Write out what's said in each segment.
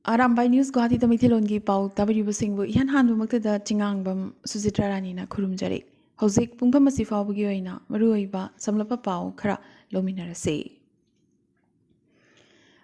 Arambai News Guwahati Tamithilongi Pau Tabaribu Singbu Yan Hanbumakta Chingangbam Susitra Ranina Kurumjari. Hosik Pumpamasi Fabugoina, Maruiba, Samlapa Pau, Kara, Lominarase.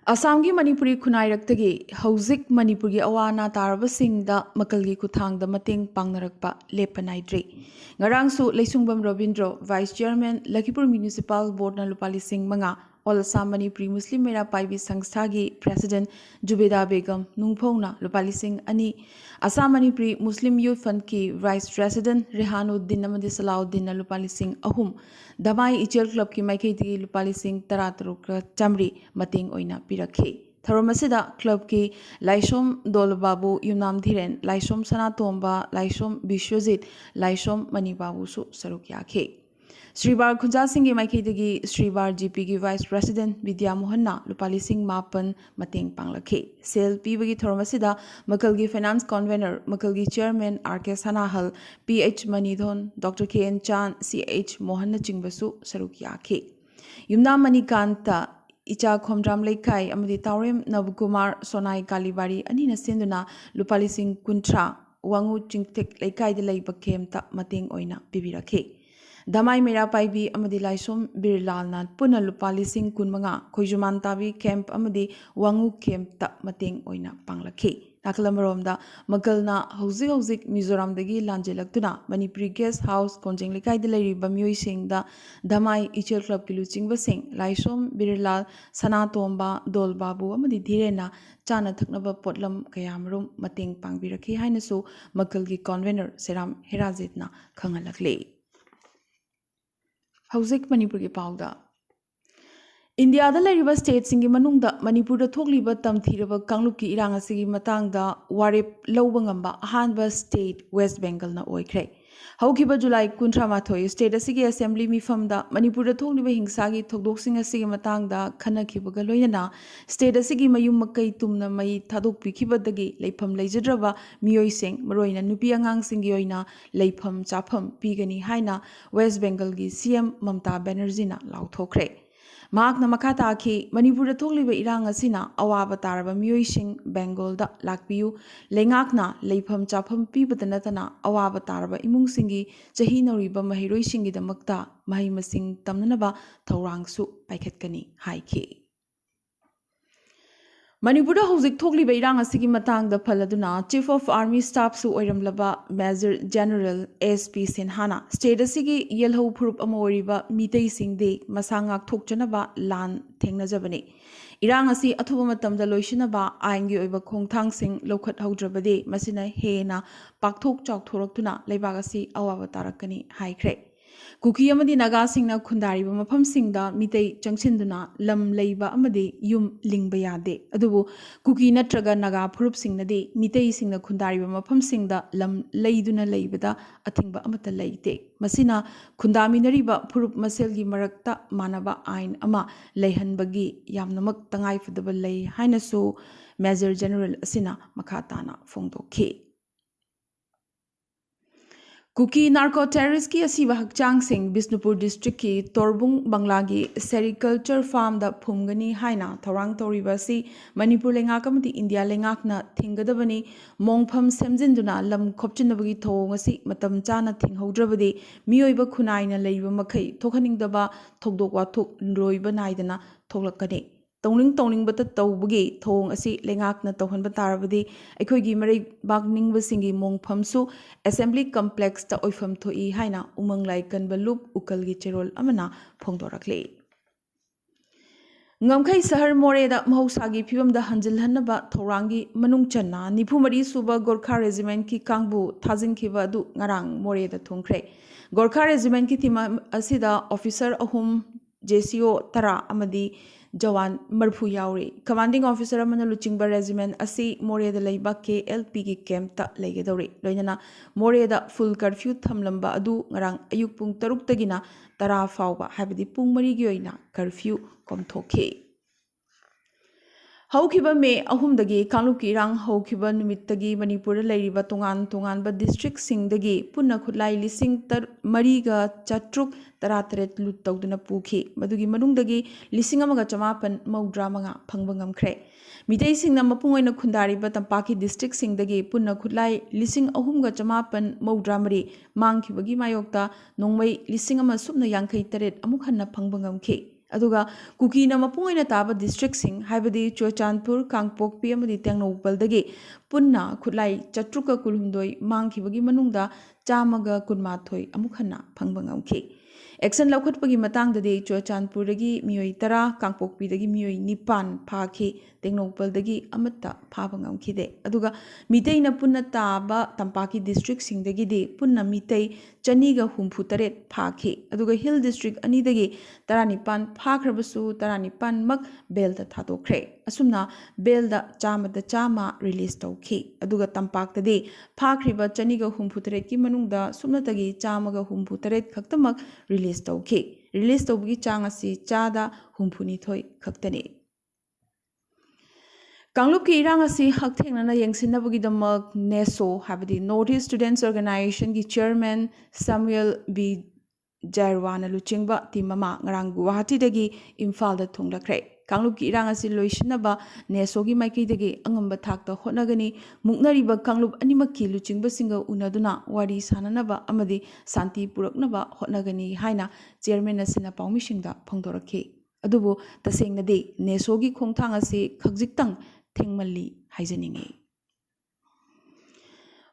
Assamgi Manipuri Kunairaktage, Hosik Manipuri Awana Taraba Singda, Makalgi Kutang, the Mating Pangnarakpa, Lepanaidri. Ngarangsu Lesungbam Robindro, Vice Chairman, Lakipur Municipal Board Nalupali Singh Manga, All Assam Manipuri Muslim Mera Paibi Sangstagi, President Jubeda Begum, Nungpona, Lupali Singh Ani, Assam Manipuri Muslim Youth Fund Ki, Vice President Rehanuddin Namadi Salauddin Lupali Singh Ahum, Damai Ichel Club Ki Maiketi Lupali Singh Taratruk Chamri, Mating Oina Pirakhe. Tharomasida Club Ki Laisom Dolbabu Yunam Dhiren, Laisom Sanatomba, Laisom Bishwajit, Laisom Manibabu Su Sarukyake. Sribar Khunja Singh Maikidagi Sribar GP ki Vice President Vidya Mohanna Lupali Singh Mapan Mating Panglake. Sale Pibagi Thormasida Makalgi Finance Convener Makalgi Chairman RK Sanahal PH Manidhon Dr. KN Chan CH Mohanna Chingbasu Sarukyake. Yumna Manikanta Icha Khomdram Laikai Amadi Taurem Nabkumar Sonai Kalibari Anina Sinduna Lupali Singh Kuntra Wangu Chingtek Laikai de Laibakem Ta Mating Oina Bibirake. Damai Mera Paibi Amadi Laisom Birlal Nat Puna Lupali Singh Kunmanga Kojuman Tabi Camp Amadi Wangu Camp Ta Mating Oina Panglake. Nakalamaromda Magalna Houzik Mizoram Dagi Lanjelaktuna Manipuri Guest House Konjing Likai de Leri Bamui Singh da Damai Ichel Club Kiluching Basing Laisom Birlal Sanatomba Dol Babu Amadi Dhirena Chana Thaknaba Potlam Kayamrum Mating Pangbiraki Hainasu Magalgi Convener Seram Herazitna Kangalakle. Houzik Manipur ki Pauda India da lariba state singi manungda Manipur da thokliba tamthiraba Kanglup ki irang asigi matangda warip lawba ngamba ahanba state West Bengal na oikre. Haukiba July 13 state asigi assembly mifamda Manipur da thokliba hingsagi thokdoksing asigi matangda khanakibaga loinana state asigi mayum makai tumna mai thadokpikibadagi leifam leijadraba miyoising maroina nupi angang singi oina leifam chafam pigani haina West Bengal gi CM Mamta Banerjee na lauthokre. Maakna makata ki Manipur da thokliba irang asina awaba taraba miyoising Bengal da lakpiyu lengakna leifam chafam pibadanatana awaba taraba imung singi chahi nauriba mahiroi singi da makta mahi masing tamnanaba thaurangsu paikhatkani haiki. Manipur da houzik thokliba irang asigi matangda phaladuna Chief of Army Staff su oiramlaba Major General SP Sinhana state asigi yelho phurup ama oriba mitei singde masangak thokchanaba lan thengnajabani irang asi athuba matamda loisinaba aingi oiba khongthang sing lokhat haudrabade masina hena pakthok chawthoraktuna leibag asi awaba tarakani haikre. Kuki amadi naga singna khundari ba mafam singda mitei changchinduna lam leiba amadi yum lingba yade adubu kuki natraga naga phurup singna de mitei singna khundari ba mafam singda lam leiduna leibada athingba amata leite masina khundami ba phurup maselgi marakta manaba ain ama leihanbagi yamnamak tangai fudaba lei hainasu Major General asina makhatana phongdokhe. Kuki narco terrorist ki asiba hakchang sing Bisnupur district ki Torbung Banglagi sericulture farm da phumgani haina thorang toriba si Manipur lengak India lengak na thingadabani mongpham semjinduna lam khopchinabagi thong asi matam chana thinghaudrabadi miyoiba khunaina leiba makhai thokhaningdaba thokdokwa thok roiba naidana thoklakani Towning but a towbugi, tong a sea, lengak na tohan batarabadi, a kogi mari bagning wasingi mong pamsu, assembly complex ta oifam to e haina, umang laikan balup, ukalgi cherol amana, pongdorakle. Ngamkai Sahar Moreda Mahosagi Pibam da Hanjil Hanaba, Torangi, Manungchana, Nipumari Suba Gorkha Regiment ki Kangbu, Tazin Kiva du Ngarang, Moreda Tongkre. Gorkha Regiment ki Tima Asida, Officer Ahum, JCO Tara Amadi. Jawan Marfu Yauri, Commanding Officer Amana Luchingba Regiment, Asi Moreda Laiba KLP ki camp ta Legedori, Loinana, Moreda full curfew Thamlamba Adu, Ngarang Ayuk Pung Taruk Tagina, Tara Fauba, Habidi Pung Marigioina, curfew Komtoke. ꯍꯧꯈꯤꯕ ꯃꯦ 3ꯗꯒꯤ ꯀꯥꯡꯂꯨꯞꯀꯤ ꯏꯔꯥꯡ ꯍꯧꯈꯤꯕ ꯅꯨꯃꯤꯠꯇꯒꯤ ꯃꯅꯤꯄꯨꯔꯗ ꯂꯩꯔꯤꯕ ꯇꯣꯉꯥꯟ ꯇꯣꯉꯥꯟꯕ ꯗꯤꯁꯇ꯭ꯔꯤꯛꯁꯤꯡꯗꯒꯤ ꯄꯨꯟꯅ ꯈꯨꯠꯂꯥꯏ 4,738 ꯂꯨꯠ ꯇꯧꯗꯨꯅ ꯄꯨꯈꯤ꯫ ꯃꯗꯨꯒꯤ ꯃꯅꯨꯡꯗꯒꯤ 1,995 ꯐꯪꯕ ꯉꯝꯈ꯭ꯔꯦ꯫ ꯃꯤꯇꯩꯁꯤꯡꯅ ꯃꯄꯨꯡ ꯑꯣꯏꯅ ꯈꯨꯟꯗꯥꯔꯤꯕ ꯇꯝꯄꯥꯛꯀꯤ ꯗꯤꯁꯇ꯭ꯔꯤꯛꯁꯤꯡꯗꯒꯤ ꯄꯨꯟꯅ ꯈꯨꯠꯂꯥꯏ 3,993 ꯃꯥꯡꯈꯤꯕꯒꯤ ꯃꯥꯌꯣꯛꯇ ꯅꯣꯡꯃꯩ 1,000 ꯑꯃꯨꯛ ꯍꯟꯅ ꯐꯪꯕ ꯉꯝꯈꯤ꯫ ꯑꯗꯨꯒ ꯀꯨꯀꯤꯅ ꯃꯄꯨꯡ ꯑꯣꯏꯅ ꯇꯥꯕ ꯗꯤꯁꯇ꯭ꯔꯤꯛꯁꯤꯡ ꯍꯥꯏꯕꯗꯤ ꯆꯨꯔꯆꯥꯟꯄꯨꯔ, ꯀꯥꯡꯄꯣꯛꯄꯤ ꯑꯃꯗꯤ ꯇꯦꯡꯅꯧꯄꯜꯗꯒꯤ ꯄꯨꯟꯅ ꯈꯨꯠꯂꯥꯏ 719 ꯃꯥꯡꯈꯤꯕꯒꯤ ꯃꯅꯨꯡꯗ 112 ꯑꯃꯨꯛ ꯍꯟꯅ ꯐꯪꯕ ꯉꯝꯈꯤ꯫ ꯑꯦꯛꯁꯟ ꯂꯧꯈꯠꯄꯒꯤ ꯃꯇꯥꯡꯗꯗꯤ ꯆꯨꯔꯆꯥꯟꯄꯨꯔꯗꯒꯤ ꯃꯤꯑꯣꯏ 10, ꯀꯥꯡꯄꯣꯛꯄꯤꯗꯒꯤ ꯃꯤꯑꯣꯏ 9 ꯐꯥꯈꯤ, ꯇꯦꯡꯅꯧꯄꯜꯗꯒꯤ ꯑꯃꯠꯇ ꯐꯥꯕ ꯉꯝꯈꯤꯗꯦ꯫ ꯑꯗꯨꯒ ꯃꯤꯇꯩꯅ ꯄꯨꯟꯅ ꯇꯥꯕ ꯇꯝꯄꯥꯛꯀꯤ ꯗꯤꯁꯇ꯭ꯔꯤꯛꯁꯤꯡꯗꯒꯤꯗꯤ ꯄꯨꯟꯅ ꯃꯤꯇꯩ 268 ꯐꯥꯈꯤ꯫ ꯑꯗꯨꯒ ꯍꯤꯜ ꯗꯤꯁꯇ꯭ꯔꯤꯛ ꯑꯅꯤꯗꯒꯤ 19 ꯐꯥꯈ꯭ꯔꯕꯁꯨ 19ꯃꯛ ꯕꯦꯜꯗ ꯊꯥꯗꯣꯛꯈ꯭ꯔꯦ꯫ ꯑꯁꯨꯝꯅ ꯕꯦꯜꯗ 100% ꯔꯤꯂꯤꯖ ꯇꯧꯈꯤ꯫ ꯑꯗꯨꯒ ꯇꯝꯄꯥꯛꯇꯗꯤ ꯐꯥꯈ꯭ꯔꯤꯕ 268ꯀꯤ ꯃꯅꯨꯡꯗ ꯁꯨꯞꯅꯇꯒꯤ 168 ꯈꯛꯇꯃꯛ ꯔꯤꯂꯤꯖ ꯇꯧꯈꯤ꯫ ꯔꯤꯂꯤꯖ ꯇꯧꯕꯒꯤ ꯆꯥꯡ ꯑꯁꯤ 62% ꯈꯛꯇꯅꯤ꯫ ꯀꯥꯡꯂꯨꯞꯀꯤ ꯏꯔꯥꯡ ꯑꯁꯤ ꯍꯛꯊꯦꯡꯅꯅ ꯌꯦꯡꯁꯤꯟꯅꯕꯒꯤꯗꯃꯛ ꯅꯦꯁꯣ ꯍꯥꯏꯕꯗꯤ ꯅꯣꯔꯊ ꯏꯁ ꯁ꯭ꯇꯨꯗꯦꯟꯠꯁ ꯑꯣꯔꯒꯅꯥꯏꯖꯦꯁꯟꯒꯤ ꯆꯤꯌꯔꯃꯦꯟ ꯁꯥꯃꯨꯑꯦꯜ ꯕꯤ ꯖꯥꯏꯔꯋꯥꯅ ꯂꯨꯆꯤꯡꯕ ꯇꯤꯝ ꯑꯃ ꯉꯔꯥꯡ ꯒꯨꯋꯥꯍꯥꯇꯤꯗꯒꯤ ꯏꯝꯐꯥꯜꯗ ꯊꯨꯡꯂꯈ꯭ꯔꯦ꯫ ꯀꯥꯡꯂꯨꯞꯀꯤ ꯏꯔꯥꯡ ꯑꯁꯤ ꯂꯣꯏꯁꯤꯟꯅꯕ ꯅꯦꯁꯣꯒꯤ ꯃꯥꯏꯀꯩꯗꯒꯤ ꯑꯉꯝꯕ ꯊꯥꯛꯇ ꯍꯣꯠꯅꯒꯅꯤ, ꯃꯨꯛꯅꯔꯤꯕ ꯀꯥꯡꯂꯨꯞ ꯑꯅꯤꯃꯛꯀꯤ ꯂꯨꯆꯤꯡꯕꯁꯤꯡꯒ ꯎꯅꯗꯨꯅ ꯋꯥꯔꯤ ꯁꯥꯅꯅꯕ ꯑꯃꯗꯤ ꯁꯥꯟꯇꯤ ꯄꯨꯔꯛꯅꯕ ꯍꯣꯠꯅꯒꯅꯤ ꯍꯥꯏꯅ ꯆꯤꯌꯔꯃꯦꯟ ꯑꯁꯤꯅ ꯄꯥꯎꯃꯤꯁꯤꯡꯗ ꯐꯣꯡꯗꯣꯔꯛꯈꯤ꯫ ꯑꯗꯨꯕꯨ ꯇꯁꯦꯡꯅꯗꯤ ꯅꯦꯁꯣꯒꯤ ꯈꯣꯡꯊꯥꯡ ꯑꯁꯤ ꯈꯖꯤꯛꯇꯪ ꯊꯦꯡꯃꯜꯂꯤ ꯍꯥꯏꯖꯅꯤꯡꯉꯤ꯫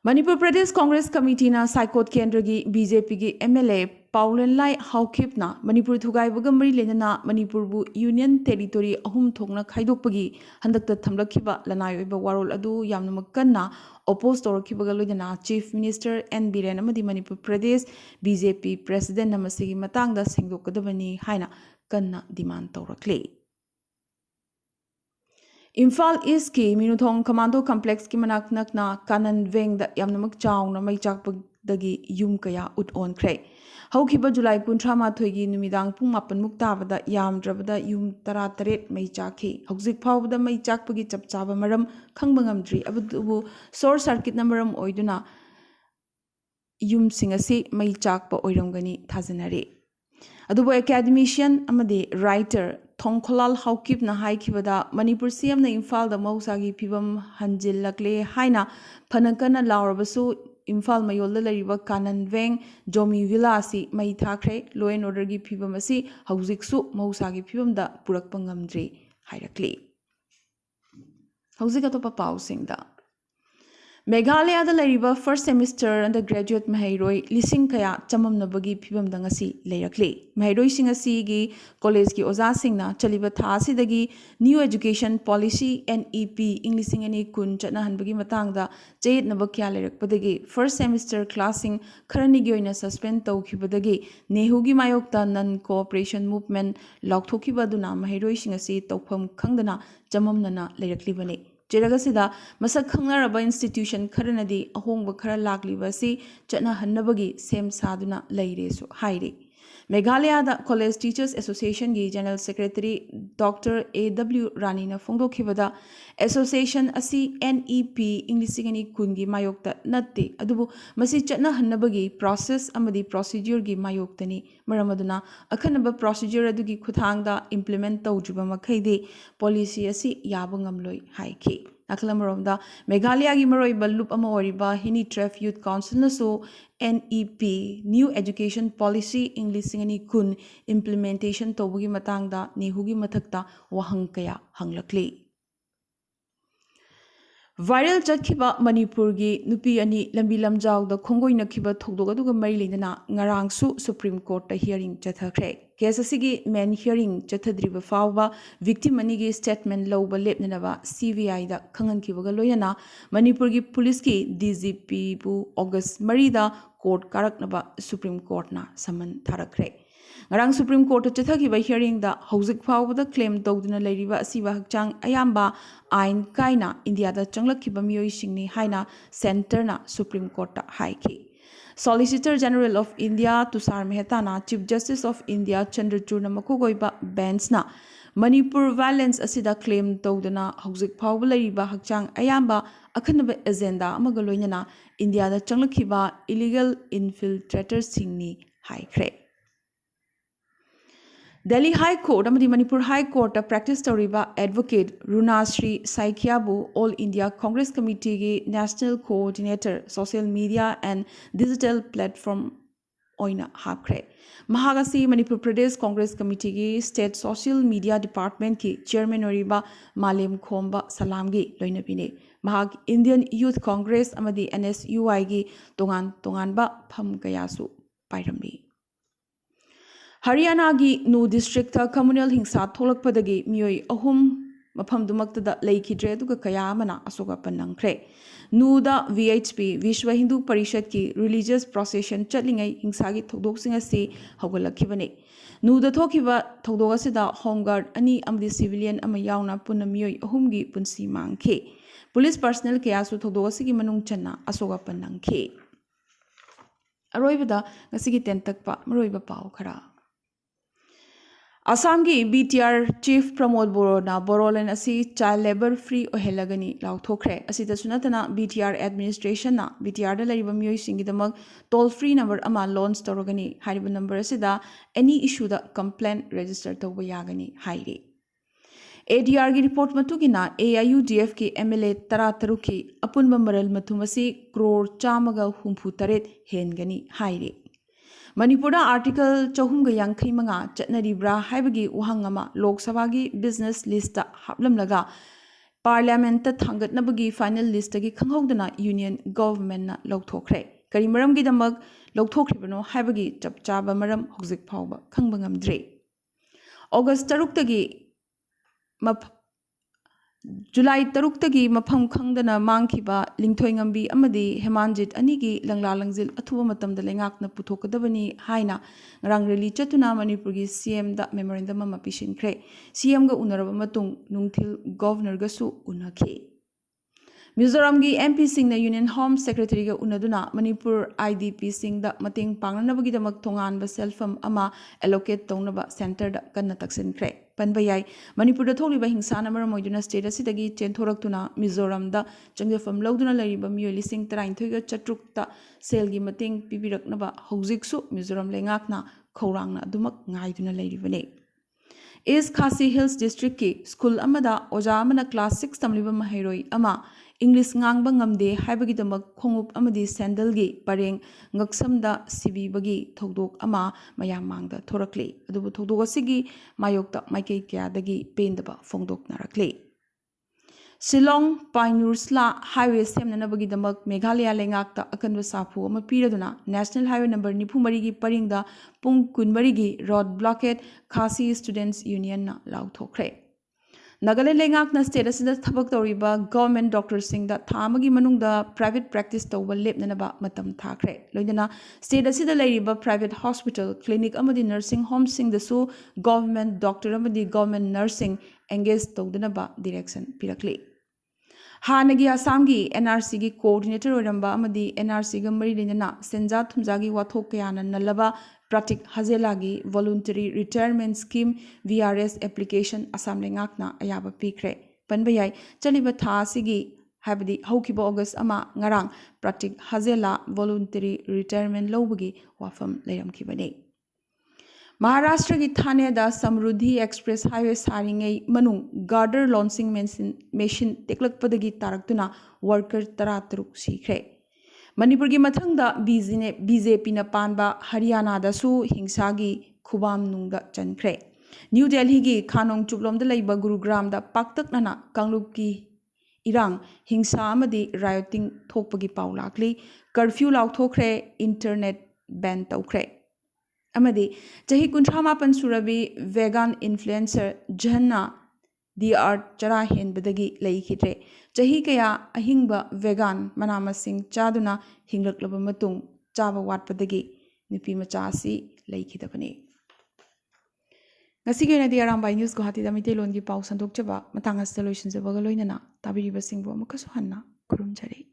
ꯃꯅꯤꯄꯨꯔ ꯄ꯭ꯔꯗꯦꯁ ꯀꯣꯡꯒ꯭ꯔꯦꯁ ꯀꯃꯤꯇꯤꯅ ꯁꯥꯏꯀꯣꯠ ꯀꯦꯟꯗ꯭ꯔꯒꯤ ꯕꯤꯖꯦꯄꯤꯒꯤ MLA ꯄꯥꯎꯂꯦꯟꯂꯥꯏ ꯍꯥꯎꯈꯤꯞꯅ ꯃꯅꯤꯄꯨꯔ ꯊꯨꯒꯥꯏꯕꯒ ꯃꯔꯤ ꯂꯩꯅꯅ ꯃꯅꯤꯄꯨꯔꯕꯨ ꯌꯨꯅꯤꯌꯟ ꯇꯦꯔꯤꯇꯣꯔꯤ 3 ꯊꯣꯛꯅ ꯈꯥꯏꯗꯣꯛꯄꯒꯤ ꯍꯟꯗꯛꯇ ꯊꯝꯂꯛꯈꯤꯕ ꯂꯅꯥꯏ ꯑꯣꯏꯕ ꯋꯥꯔꯣꯜ ꯑꯗꯨ ꯌꯥꯝꯅꯃꯛ ꯀꯟꯅ ꯑꯣꯄꯣꯖ ꯇꯧꯔꯛꯈꯤꯕꯒ ꯂꯣꯏꯅꯅ ꯆꯤꯐ ꯃꯤꯅꯤꯁꯇꯔ N. ꯕꯤꯔꯦꯟ ꯑꯃꯗꯤ ꯃꯅꯤꯄꯨꯔ ꯄ꯭ꯔꯗꯦꯁ BJP ꯄ꯭ꯔꯦꯁꯤꯗꯦꯟꯠꯅ ꯃꯁꯤꯒꯤ ꯃꯇꯥꯡꯗ ꯁꯦꯡꯗꯣꯛꯀꯗꯕꯅꯤ ꯍꯥꯏꯅ ꯀꯟꯅ ꯗꯤꯃꯥꯟ ꯇꯧꯔꯛꯂꯤ꯫ ꯏꯝꯐꯥꯜ ꯏꯁꯀꯤ ꯃꯤꯅꯨꯊꯣꯡ ꯀꯃꯥꯟꯗꯣ ꯀꯝꯄ꯭ꯂꯦꯛꯁꯀꯤ ꯃꯅꯥꯛ ꯅꯛꯅ ꯀꯥꯅꯟꯚꯦꯡꯗ ꯌꯥꯝꯅꯃꯛ ꯆꯥꯎꯅ ꯃꯩ ꯆꯥꯛꯄꯗꯒꯤ ꯌꯨꯝ ꯀꯌꯥ ꯎꯠ ꯑꯣꯟꯈ꯭ꯔꯦ꯫ ꯍꯧꯈꯤꯕ ꯖꯨꯂꯥꯏ 18ꯒꯤ ꯅꯨꯃꯤꯗꯥꯡ ꯄꯨꯡ 9ꯃꯨꯛ ꯇꯥꯕꯗ ꯌꯥꯝꯗ꯭ꯔꯕꯗ ꯌꯨꯝ 18 ꯃꯩ ꯆꯥꯛꯈꯤ꯫ ꯍꯧꯖꯤꯛ ꯐꯥꯎꯕꯗ ꯃꯩ ꯆꯥꯛꯄꯒꯤ ꯆꯞ ꯆꯥꯕ ꯃꯔꯝ ꯈꯪꯕ ꯉꯝꯗ꯭ꯔꯤ꯫ ꯑꯗꯨꯕꯨ ꯁꯣꯔꯠ ꯁꯔꯀꯤꯠꯅ ꯃꯔꯝ ꯑꯣꯏꯗꯨꯅ ꯌꯨꯝꯁꯤꯡ ꯑꯁꯤ ꯃꯩ ꯆꯥꯛꯄ ꯑꯣꯏꯔꯝꯒꯅꯤ ꯊꯥꯖꯅꯔꯤ꯫ ꯑꯗꯨꯕꯨ ꯑꯦꯀꯥꯗꯦꯃꯤꯁꯤꯌꯟ ꯑꯃꯗꯤ ꯔꯥꯏꯇꯔ ꯊꯣꯡꯈꯣꯂꯥꯜ ꯍꯥꯎꯀꯤꯞꯅ ꯍꯥꯏꯈꯤꯕꯗ ꯃꯅꯤꯄꯨꯔ CMꯅ ꯏꯝꯐꯥꯜꯗ ꯃꯍꯧꯁꯥꯒꯤ ꯐꯤꯕꯝ ꯍꯟꯖꯤꯜꯂꯛꯂꯦ ꯍꯥꯏꯅ ꯐꯅ ꯀꯟꯅ ꯂꯥꯎꯔꯕꯁꯨ ꯏꯝꯐꯥꯜ ꯃꯌꯣꯜꯗ ꯂꯩꯔꯤꯕ ꯀꯥꯅꯟꯚꯦꯡ ꯖꯣꯃꯤ ꯚꯤꯂꯥ ꯑꯁꯤ ꯃꯩ ꯊꯥꯈ꯭ꯔꯦ꯫ ꯂꯣ ꯑꯦꯟ ꯑꯣꯔꯗꯔꯒꯤ ꯐꯤꯕꯝ ꯑꯁꯤ ꯍꯧꯖꯤꯛꯁꯨ ꯃꯍꯧꯁꯥꯒꯤ ꯐꯤꯕꯝꯗ ꯄꯨꯔꯛꯄ ꯉꯝꯗ꯭ꯔꯤ ꯍꯥꯏꯔꯛꯂꯤ꯫ ꯍꯧꯖꯤꯛ ꯑꯇꯣꯞꯄ ꯄꯥꯎꯁꯤꯡꯗ ꯃꯦꯘꯥꯂꯌꯥꯗ ꯂꯩꯔꯤꯕ ꯐꯥꯔꯁꯠ ꯁꯦꯃꯤꯁꯇꯔ ꯑꯟꯗꯔꯒ꯭ꯔꯦꯖꯨꯑꯦꯠ ꯃꯍꯩꯔꯣꯏ ꯂꯤꯁꯤꯡ ꯀꯌꯥ ꯆꯃꯝꯅꯕꯒꯤ ꯐꯤꯕꯝꯗ ꯉꯁꯤ ꯂꯩꯔꯛꯂꯤ꯫ ꯃꯍꯩꯔꯣꯏꯁꯤꯡ ꯑꯁꯤꯒꯤ ꯀꯣꯂꯦꯖꯒꯤ ꯑꯣꯖꯥꯁꯤꯡꯅ ꯆꯠꯂꯤꯕ ꯊꯥ ꯑꯁꯤꯗꯒꯤ ꯅ꯭ꯌꯨ ꯑꯦꯖꯨꯀꯦꯁꯟ ꯄꯣꯂꯤꯁꯤ NEP ꯏꯪ 2010 ꯆꯠꯅꯍꯟꯕꯒꯤ ꯃꯇꯥꯡꯗ ꯆꯌꯦꯠꯅꯕ ꯀꯌꯥ ꯂꯩꯔꯛꯄꯗꯒꯤ ꯐꯥꯔꯁꯠ ꯁꯦꯃꯤꯁꯇꯔ ꯀ꯭ꯂꯥꯁꯁꯤꯡ ꯈꯔꯅꯤꯒꯤ ꯑꯣꯏꯅ ꯁꯁꯄꯦꯟ ꯇꯧꯈꯤꯕꯗꯒꯤ ꯅꯦꯍꯨꯒꯤ ꯃꯥꯌꯣꯛꯇ ꯅꯟ ꯀꯣꯑꯣꯄꯔꯦꯁꯟ ꯃꯨꯚꯃꯦꯟꯠ ꯂꯥꯎꯊꯣꯛꯈꯤꯕ ꯑꯗꯨꯅ ꯃꯍꯩꯔꯣꯏꯁꯤꯡ ꯑꯁꯤ ꯇꯧꯐꯝ ꯈꯪꯗꯅ ꯆꯃꯝꯅꯅ ꯂꯩꯔꯛꯂꯤꯕꯅꯤ꯫ ꯆꯩꯔꯛ ꯑꯁꯤꯗ ꯃꯁꯛ ꯈꯪꯅꯔꯕ ꯏꯟꯁꯇꯤꯇ꯭ꯌꯨꯁꯟ ꯈꯔꯅꯗꯤ ꯑꯍꯣꯡꯕ ꯈꯔ ꯂꯥꯛꯂꯤꯕ ꯑꯁꯤ ꯆꯠꯅꯍꯟꯅꯕꯒꯤ ꯁꯦꯝ ꯁꯥꯗꯨꯅ ꯂꯩꯔꯦꯁꯨ ꯍꯥꯏꯔꯤ꯫ ꯃꯦꯘꯥꯂꯌꯥꯗ ꯀꯣꯂꯦꯖ ꯇꯤꯆꯔꯁ ꯑꯦꯁꯣꯁꯤꯌꯦꯁꯟꯒꯤ ꯖꯦꯅꯔꯦꯜ ꯁꯦꯀ꯭ꯔꯦꯇꯔꯤ ꯗꯣꯛꯇꯔ A.W. ꯔꯥꯅꯤꯅ ꯐꯣꯡꯗꯣꯛꯈꯤꯕꯗ ꯑꯦꯁꯣꯁꯤꯌꯦꯁꯟ ꯑꯁꯤ NEP ꯏꯪ 2010ꯒꯤ ꯃꯥꯌꯣꯛꯇ ꯅꯠꯇꯦ, ꯑꯗꯨꯕꯨ ꯃꯁꯤ ꯆꯠꯅꯍꯟꯅꯕꯒꯤ ꯄ꯭ꯔꯣꯁꯦꯁ ꯑꯃꯗꯤ ꯄ꯭ꯔꯣꯁꯤꯗ꯭ꯌꯨꯔꯒꯤ ꯃꯥꯌꯣꯛꯇꯅꯤ꯫ ꯃꯔꯝ ꯑꯗꯨꯅ ꯑꯈꯟꯅꯕ ꯄ꯭ꯔꯣꯁꯤꯗ꯭ꯌꯨꯔ ꯑꯗꯨꯒꯤ ꯈꯨꯠꯊꯥꯡꯗ ꯏꯝꯄ꯭ꯂꯤꯃꯦꯟꯠ ꯇꯧꯗ꯭ꯔꯤꯕ ꯃꯈꯩꯗꯤ ꯄꯣꯂꯤꯁꯤ ꯑꯁꯤ ꯌꯥꯕ ꯉꯝꯂꯣꯏ ꯍꯥꯏꯈꯤ꯫ ꯅꯥꯀꯜ ꯑꯃꯔꯣꯝꯗ ꯃꯦꯘꯥꯂꯌꯥꯒꯤ ꯃꯔꯨꯑꯣꯏꯕ ꯂꯨꯞ ꯑꯃ ꯑꯣꯏꯔꯤꯕ ꯍꯤꯅꯤꯇ꯭ꯔꯦꯐ ꯌꯨꯊ ꯀꯥꯎꯟꯁꯤꯜꯅꯁꯨ NEP ꯅ꯭ꯌꯨ ꯑꯦꯖꯨꯀꯦꯁꯟ ꯄꯣꯂꯤꯁꯤ ꯏꯪ 2010 ꯏꯝꯄ꯭ꯂꯤꯃꯦꯟꯇꯦꯁꯟ ꯇꯧꯕꯒꯤ ꯃꯇꯥꯡꯗ ꯅꯦꯍꯨꯒꯤ ꯃꯊꯛꯇ ꯋꯥꯍꯪ ꯀꯌꯥ ꯍꯪꯂꯛꯂꯤ꯫ ꯚꯥꯏꯔꯦꯜ ꯆꯠꯈꯤꯕ ꯃꯅꯤꯄꯨꯔꯒꯤ ꯅꯨꯄꯤ ꯑꯅꯤ ꯂꯝꯕꯤ ꯂꯝꯖꯥꯎꯗ ꯈꯣꯡꯒꯣꯏꯅꯈꯤꯕ ꯊꯧꯗꯣꯛ ꯑꯗꯨꯒ ꯃꯔꯤ ꯂꯩꯅꯅ ꯉꯔꯥꯡꯁꯨ ꯁꯨꯄ꯭ꯔꯤꯝ ꯀꯣꯔꯠꯇ ꯍꯤꯌꯔꯤꯡ ꯆꯠꯊꯈ꯭ꯔꯦ꯫ ꯀꯦꯁ ꯑꯁꯤꯒꯤ ꯃꯦꯟ ꯍꯤꯌꯔꯤꯡ ꯆꯠꯊꯗ꯭ꯔꯤꯕ ꯐꯥꯎꯕ ꯚꯤꯛꯇꯤꯝ ꯑꯅꯤꯒꯤ ꯁ꯭ꯇꯦꯠꯃꯦꯟꯠ ꯂꯧꯕ ꯂꯦꯞꯅꯅꯕ CBIꯗ ꯈꯪꯍꯟꯈꯤꯕꯒ ꯂꯣꯏꯅꯅ ꯃꯅꯤꯄꯨꯔꯒꯤ ꯄꯨꯂꯤꯁꯀꯤ DGPꯕꯨ ꯑꯣꯒꯁꯠ 3ꯗ ꯀꯣꯔꯠ ꯀꯥꯔꯛꯅꯕ ꯁꯨꯄ꯭ꯔꯤꯝ ꯀꯣꯔꯠꯅ ꯁꯃꯟ ꯊꯥꯔꯛꯈ꯭ꯔꯦ꯫ ꯉꯔꯥꯡ ꯁꯨꯄ꯭ꯔꯤꯝ ꯀꯣꯔꯠꯇ ꯆꯠꯊꯈꯤꯕ ꯍꯤꯌꯔꯤꯡꯗ ꯍꯧꯖꯤꯛ ꯐꯥꯎꯕꯗ ꯀ꯭ꯂꯦꯝ ꯇꯧꯗꯨꯅ ꯂꯩꯔꯤꯕ ꯑꯁꯤꯕ ꯍꯛꯆꯥꯡ ꯑꯌꯥꯝꯕ ꯑꯥꯏꯟ ꯀꯥꯏꯅ ꯏꯟꯗꯤꯌꯥꯗ ꯆꯪꯂꯛꯈꯤꯕ ꯃꯤꯑꯣꯏꯁꯤꯡꯅꯤ ꯍꯥꯏꯅ ꯁꯦꯟꯇꯔꯅ ꯁꯨꯄ꯭ꯔꯤꯝ ꯀꯣꯔꯠꯇ ꯍꯥꯏꯈꯤ꯫ Solicitor general of India Tushar ꯃꯦꯍꯇꯥꯅ ꯆꯤꯐ ꯖꯁꯇꯤꯁ ꯑꯣꯐ ꯏꯟꯗꯤꯌꯥ ꯆꯟꯗ꯭ꯔꯆꯨꯗꯅ ꯃꯀꯣꯛ ꯑꯣꯏꯕ ꯕꯦꯟꯆꯅ Manipur violence asida claim tawdana hauzik phawba lariba hakchang ayamba akhanaba agenda amaga loinana India da changlakhiba illegal infiltrators singni haikhre. Delhi High Court amadi Manipur High Court practice tawriba advocate Runasri Saikiabu All India Congress Committee ki National Coordinator Social Media and Digital Platform oina hapkhre. Mahagasi Manipur Pradesh Congress Committee ki State Social Media Department ki Chairman oriba Malem Khomba Salamgi loinapine. Mahag Indian Youth Congress amadi NSUI ki tongan ba pham kayasu pairamni. Haryana gi Nu district communal hingsa tholakpadagi mioi ahum mafam dumaktada leikidre duga kaya amana asoga panangkre. Nu da VHP Vishwa Hindu Parishad ki religious procession chatlingai hingsa gi thokdoksing ase hawgalakhibane. Nu da thokiba thokdok asida home guard ani amdi civilian ama yauna punna mioi ahum gi punsi mangkhe. Police personnel kaya su thokdok asigi manung channa asoga panangkhe. Aroibada ngasigi tentakpa maroiba pau khara. Assam ki BTR Chief Pramod Borona Borolan asi child labor free ohelagani lauthokre asita sunatana BTR administration na BTR da lariba mioi singidamak toll free number ama launch torogani hariba number asida any issue da complaint register tawba yagani hairi. ADR ki report matugina AIUDF ki MLA Tara ki apunba maral matumasi crore chamaga humpu taret hengani hairi. Manipur article Chahumga Yankhi Manga Chatnaribra Haibagi Uhangama Lok Sabagi business list Haplam Laga Parliament Tangat Nabagi final list Gi Kanghodana Union Government na Lokthokre. Karimaram Gidamag Lokthokribono Haibagi Chapchaba Maram Hogzik Pauba Kangbangam Dre. August Taruktagi July Taruktagi Mapam Kangdana Mankiba Lingtoingambi Amadi Hemanjit Anigi Langla Langzil Atuamatam the Lengak na Putokadabani Haina Rang Reli Chatuna Manipurgi CM da memorandum ama pishin kre CM ga unarabamatung nungthil governor gasu unake Mizoram gi MP Singh na Union Home Secretary ga unaduna Manipur IDP Singh da mating pangnanabagi damak thongan ba selfam ama allocate tawnaba center da kanna taksin kre Panbayai, Manipur da tholiba hingsana maramoiduna state asidagi chenthoraktuna Mizoram da changjafam lauduna lariba mioi lising 13 ga chatrukta selgi mating pibiraknaba hojiksu Mizoram lengakna khorangna dumak ngaiduna laribane. East Khasi Hills District ki school amada oja amana class 6 tamliba mahiroi ama English ngang ngamde haibagi damak khongup amadi sandal gi pareng ngaksamda sibi bagi thodok ama mayam mangda thorakle adubu thodok asigi mayokta maikei kya dagi pendaba fongdok narakle Shillong Painursla Highway semnanabagi damak Meghalaya lengakta akanwa sapu ama piraduna National Highway number 94 gi paringda pung kunmari gi road blockade Khasi Students Union na lauthokre Nagaland lengakna state asida thabak tawriba government doctor singda thamagi manungda private practice tawba lepnanaba matam thakre loidana state asida leiriba private hospital clinic amadi nursing home singdasu government doctor amadi government nursing engage tawdanaba direction pirakle Hanagi Assamgi NRC gi coordinator oramba amadi NRC ga mari lenana senja thumjagi wathok kayana nalaba Pratik Hazelagi Voluntary Retirement Scheme VRS application Assam lengakna ayaba pikre panbayai chaliba tha sigi habdi haukiba August ama ngarang Pratik Hazela Voluntary Retirement lobagi wafam leiramkibane Maharashtra ki Thane da Samruddhi Express Highway saringai manung girder launching machine teklakpadagi taraktuna worker taratruk sikre Manipur ki mathangda BJP na panba Haryana da su hingsagi khubam nungda chankre New Delhi ki Khanong chuklom da laiba Gurugram da paktak nana Kanglup ki irang hingsa amadi rioting thokpagi paulakli curfew lauthokre internet ban tawkre Amadi Jahi Kuntramapan Surabi vegan influencer Janna the art Chara Hen Badagi Laikitre Jahi Kaya Ahingba vegan Manamasing Chaduna Hinglak Labamatung Java Wat Padagi Nipi Machasi Laikitapane. Nasigana the Arambai News Guwahati the Mitelon gi Pau Sandok Chaba Matanga solutions of Bagaloinana Tabiri Basingbo Makasuhana Kurum Chari.